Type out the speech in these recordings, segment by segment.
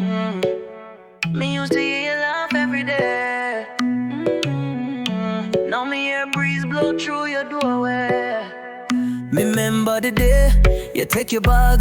Me used to hear you laugh every day. Now me hear breeze blow through your doorway. Remember the day you take your bag,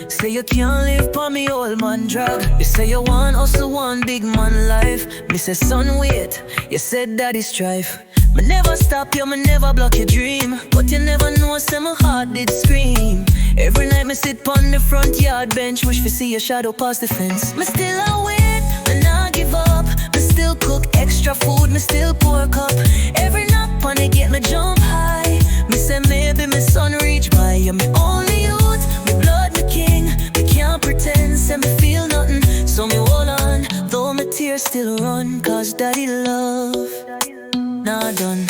say you can't live for me old man drag. You say you want hustle one big man life. Me say son wait, you said that is strife. Me never stop you, me never block your dream, but you never know say my heart did scream. Every night me sit on the front yard bench, wish to see your shadow past the fence. Me still a wait, me not give up. Me still cook extra food, me still pour cup. Every knock on it get me jump high. Me say maybe my son reach by. You're me only youth, me blood, me king. Me can't pretend, say me feel nothing. So me hold on, though my tears still run, cause daddy love not done.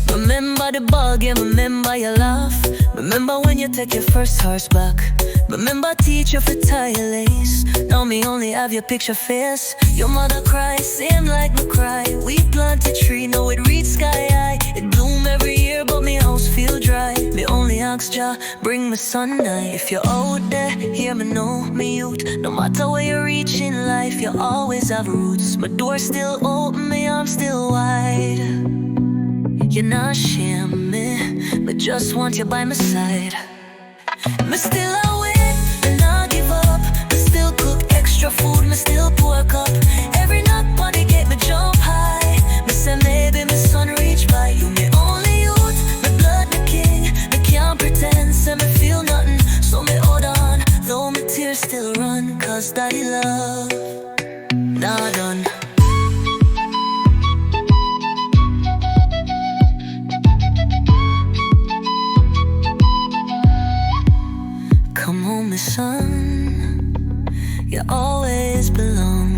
Remember the ball game, remember your laugh. Remember when you take your first horseback. Remember teacher for tie your lace. Now me only have your picture face. Your mother cry, same like me cry. We plant a tree, know it reach sky high. It bloom every year, but me house feel dry. Me only ask Jah, bring me sunlight. If you're out there, hear me know, me youth. No matter where you reach in life, you always have roots. My door still open, me arms still wide. You're not shame me, but just want you by my side. Me still a wait, me not give up. Me still cook extra food, me still pour cup. Every knock on the gate, me jump high. Me say maybe my son reach by. You me only youth, me blood, me king. Me can't pretend, say me feel nothing. So me hold on, though my tears still run, cause daddy love not done. Come home, my son, you always belong.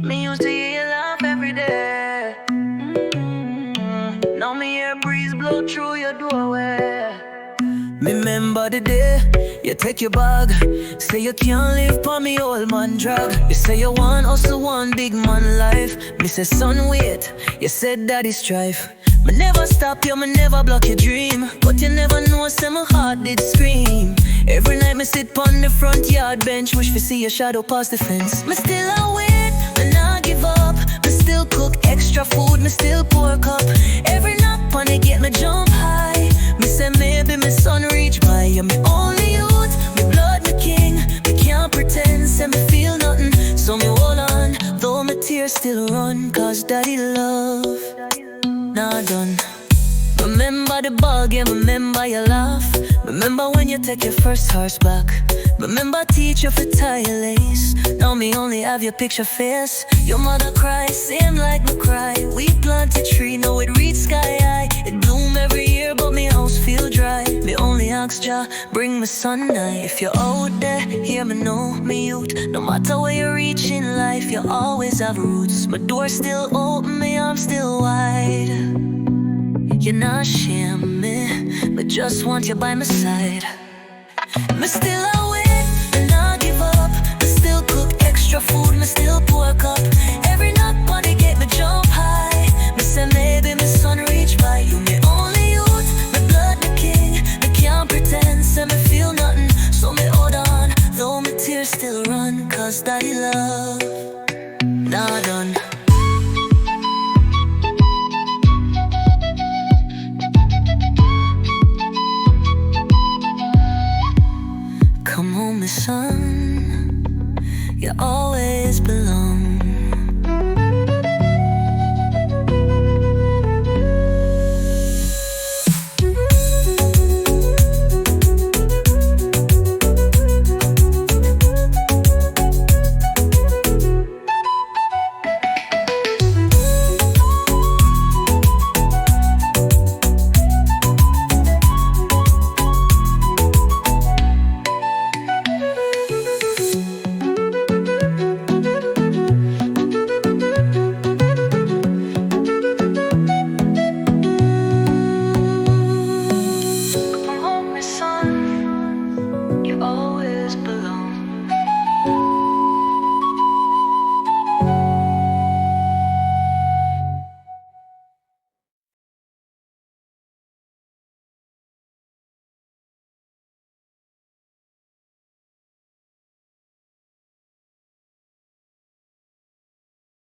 Me used to hear you laugh every day. Now me hear breeze blow through your doorway. Remember the day you take your bag, say you can't live for me old man drag. You say you want hustle one big man life. Me say son wait, you said that is strife. Me never stop you, me never block your dream, but you never know say my heart did scream. Every night me sit on the front yard bench, wish to see your shadow past the fence. Me still a wait, me not give up. Me still cook extra food, me still pour cup. Every knock on it get me jump high. Me say maybe my son reach by. You're me only youth, me blood, me king. Me can't pretend, say me feel nothing. So me hold on, though my tears still run, cause daddy love not done. Remember the ball game, remember your laugh. Remember when you take your first horseback. Remember teacher for tie your lace. Now me only have your picture face. Your mother cry, same like me cry. We plant a tree, know it reach sky high. It bloom every year, but me house feel dry. Me only ask Jah, bring me sunlight. If you're out there, hear me know, me youth. No matter where you reach in life, you always have roots. My door still open, me arms still wide. You're not shame me, but just want you by my side. Me still a wait, me not give up. Me still cook extra food, me still pour cup.